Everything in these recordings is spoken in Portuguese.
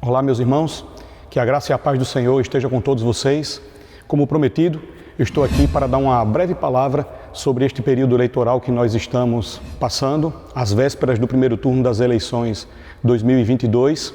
Olá, meus irmãos, que a graça e a paz do Senhor esteja com todos vocês. Como prometido, eu estou aqui para dar uma breve palavra sobre este período eleitoral que nós estamos passando, às vésperas do primeiro turno das eleições 2022.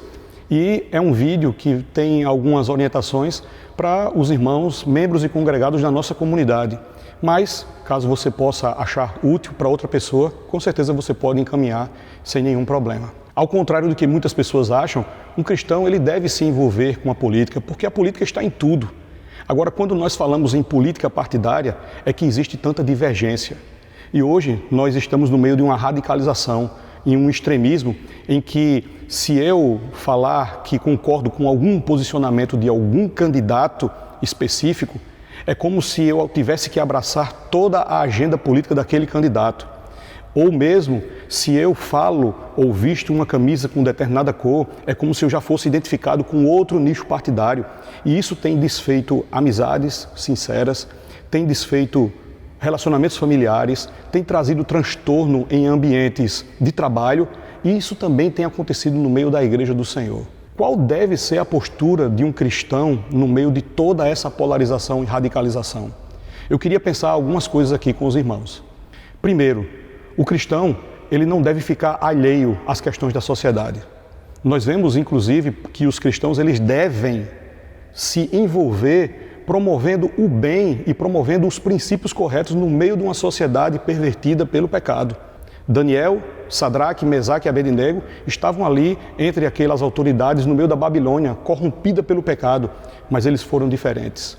E é um vídeo que tem algumas orientações para os irmãos, membros e congregados da nossa comunidade. Mas, caso você possa achar útil para outra pessoa, com certeza você pode encaminhar sem nenhum problema. Ao contrário do que muitas pessoas acham, um cristão ele deve se envolver com a política, porque a política está em tudo. Agora, quando nós falamos em política partidária, é que existe tanta divergência. E hoje nós estamos no meio de uma radicalização, em um extremismo em que, se eu falar que concordo com algum posicionamento de algum candidato específico, é como se eu tivesse que abraçar toda a agenda política daquele candidato. Ou mesmo, se eu falo ou visto uma camisa com determinada cor, é como se eu já fosse identificado com outro nicho partidário. E isso tem desfeito amizades sinceras, tem desfeito relacionamentos familiares, tem trazido transtorno em ambientes de trabalho, e isso também tem acontecido no meio da Igreja do Senhor. Qual deve ser a postura de um cristão no meio de toda essa polarização e radicalização? Eu queria pensar algumas coisas aqui com os irmãos. Primeiro, o cristão, ele não deve ficar alheio às questões da sociedade. Nós vemos, inclusive, que os cristãos, eles devem se envolver promovendo o bem e promovendo os princípios corretos no meio de uma sociedade pervertida pelo pecado. Daniel, Sadraque, Mesaque e Abednego estavam ali entre aquelas autoridades no meio da Babilônia, corrompida pelo pecado, mas eles foram diferentes.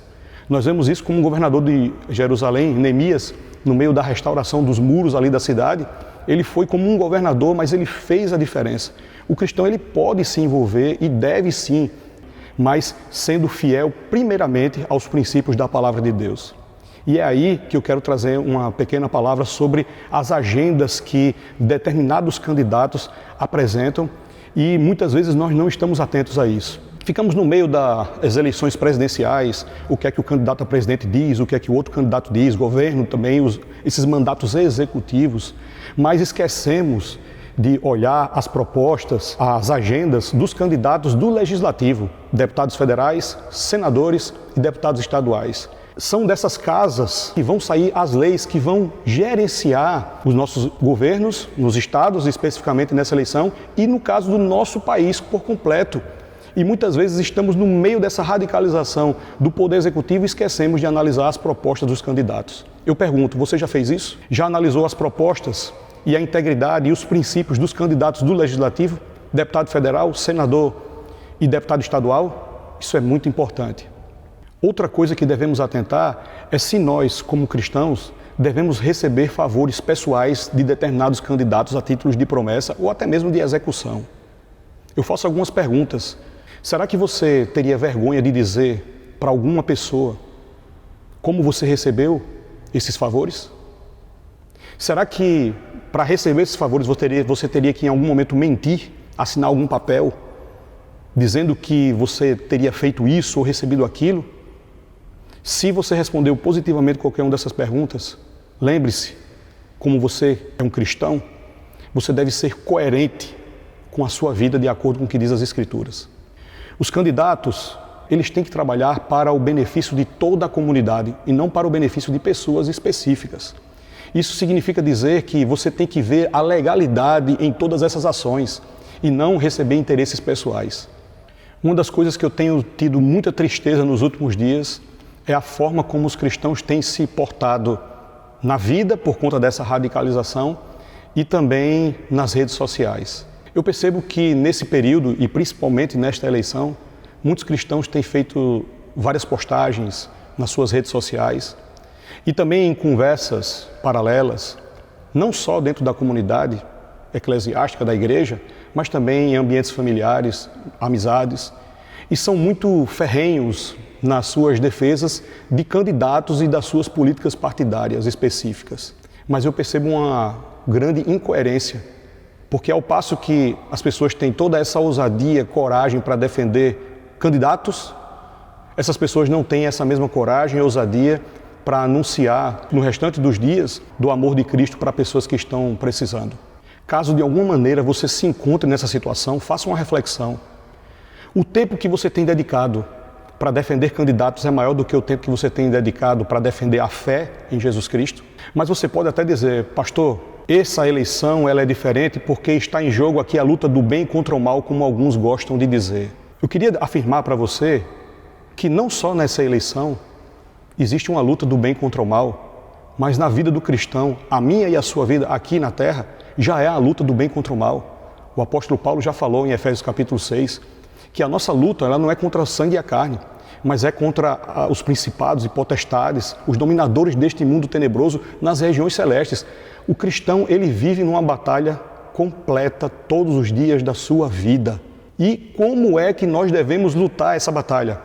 Nós vemos isso como o governador de Jerusalém, Neemias, no meio da restauração dos muros ali da cidade. Ele foi como um governador, mas ele fez a diferença. O cristão, ele pode se envolver e deve sim, mas sendo fiel primeiramente aos princípios da palavra de Deus. E é aí que eu quero trazer uma pequena palavra sobre as agendas que determinados candidatos apresentam, e muitas vezes nós não estamos atentos a isso. Ficamos no meio das eleições presidenciais, o que é que o candidato a presidente diz, o que é que o outro candidato diz, governo também, esses mandatos executivos, mas esquecemos de olhar as propostas, as agendas dos candidatos do Legislativo, deputados federais, senadores e deputados estaduais. São dessas casas que vão sair as leis que vão gerenciar os nossos governos, nos estados, especificamente nessa eleição, e no caso do nosso país por completo. E muitas vezes estamos no meio dessa radicalização do Poder Executivo e esquecemos de analisar as propostas dos candidatos. Eu pergunto, você já fez isso? Já analisou as propostas e a integridade e os princípios dos candidatos do Legislativo, deputado federal, senador e deputado estadual? Isso é muito importante. Outra coisa que devemos atentar é se nós, como cristãos, devemos receber favores pessoais de determinados candidatos a títulos de promessa ou até mesmo de execução. Eu faço algumas perguntas. Será que você teria vergonha de dizer para alguma pessoa como você recebeu esses favores? Será que para receber esses favores você teria que em algum momento mentir, assinar algum papel, dizendo que você teria feito isso ou recebido aquilo? Se você respondeu positivamente qualquer uma dessas perguntas, lembre-se, como você é um cristão, você deve ser coerente com a sua vida de acordo com o que diz as Escrituras. Os candidatos, eles têm que trabalhar para o benefício de toda a comunidade e não para o benefício de pessoas específicas. Isso significa dizer que você tem que ver a legalidade em todas essas ações e não receber interesses pessoais. Uma das coisas que eu tenho tido muita tristeza nos últimos dias é a forma como os cristãos têm se portado na vida por conta dessa radicalização e também nas redes sociais. Eu percebo que nesse período, e principalmente nesta eleição, muitos cristãos têm feito várias postagens nas suas redes sociais e também em conversas paralelas, não só dentro da comunidade eclesiástica da igreja, mas também em ambientes familiares, amizades, e são muito ferrenhos nas suas defesas de candidatos e das suas políticas partidárias específicas. Mas eu percebo uma grande incoerência, porque ao passo que as pessoas têm toda essa ousadia, coragem para defender candidatos, essas pessoas não têm essa mesma coragem e ousadia para anunciar no restante dos dias do amor de Cristo para pessoas que estão precisando. Caso de alguma maneira você se encontre nessa situação, faça uma reflexão. O tempo que você tem dedicado para defender candidatos é maior do que o tempo que você tem dedicado para defender a fé em Jesus Cristo. Mas você pode até dizer, pastor, essa eleição ela é diferente porque está em jogo aqui a luta do bem contra o mal, como alguns gostam de dizer. Eu queria afirmar para você que não só nessa eleição existe uma luta do bem contra o mal, mas na vida do cristão, a minha e a sua vida aqui na terra, já é a luta do bem contra o mal. O apóstolo Paulo já falou em Efésios capítulo 6, que a nossa luta ela não é contra o sangue e a carne, mas é contra os principados e potestades, os dominadores deste mundo tenebroso nas regiões celestes. O cristão, ele vive numa batalha completa todos os dias da sua vida. E como é que nós devemos lutar essa batalha?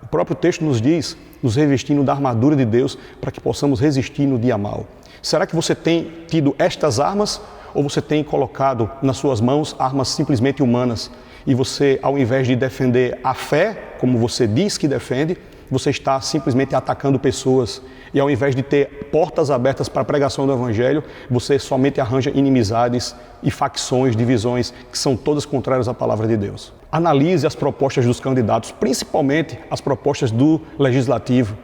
O próprio texto nos diz, nos revestindo da armadura de Deus para que possamos resistir no dia mau. Será que você tem tido estas armas ou você tem colocado nas suas mãos armas simplesmente humanas? E você, ao invés de defender a fé, como você diz que defende, você está simplesmente atacando pessoas. E ao invés de ter portas abertas para a pregação do Evangelho, você somente arranja inimizades e facções, divisões, que são todas contrárias à palavra de Deus. Analise as propostas dos candidatos, principalmente as propostas do Legislativo.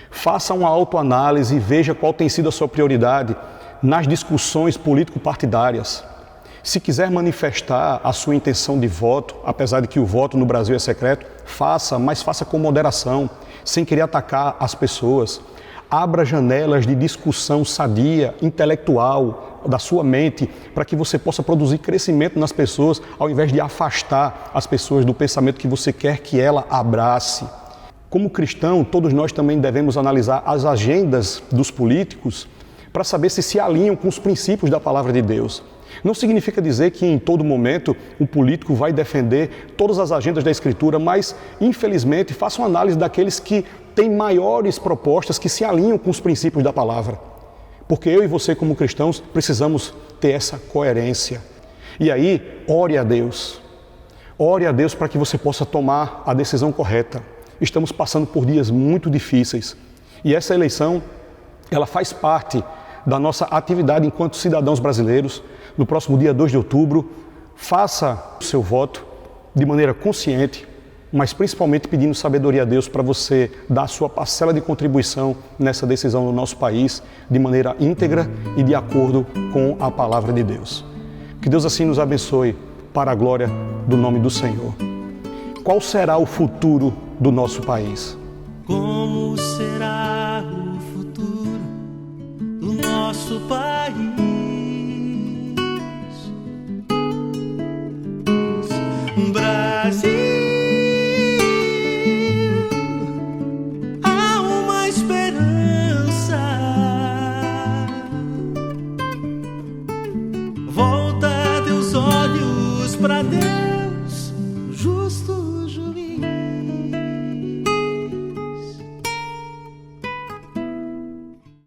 Faça uma autoanálise e veja qual tem sido a sua prioridade nas discussões político-partidárias. Se quiser manifestar a sua intenção de voto, apesar de que o voto no Brasil é secreto, faça, mas faça com moderação, sem querer atacar as pessoas. Abra janelas de discussão sadia, intelectual, da sua mente, para que você possa produzir crescimento nas pessoas, ao invés de afastar as pessoas do pensamento que você quer que ela abrace. Como cristão, todos nós também devemos analisar as agendas dos políticos para saber se alinham com os princípios da palavra de Deus. Não significa dizer que em todo momento o político vai defender todas as agendas da Escritura, mas, infelizmente, faça uma análise daqueles que têm maiores propostas que se alinham com os princípios da palavra. Porque eu e você, como cristãos, precisamos ter essa coerência. E aí, ore a Deus. Ore a Deus para que você possa tomar a decisão correta. Estamos passando por dias muito difíceis. E essa eleição, ela faz parte da nossa atividade enquanto cidadãos brasileiros. No próximo dia 2 de outubro, faça o seu voto de maneira consciente, mas principalmente pedindo sabedoria a Deus para você dar a sua parcela de contribuição nessa decisão do nosso país de maneira íntegra e de acordo com a palavra de Deus. Que Deus assim nos abençoe para a glória do nome do Senhor. Qual será o futuro do nosso país? Como será o futuro do nosso país? Brasil, há uma esperança. Volta teus olhos pra Deus.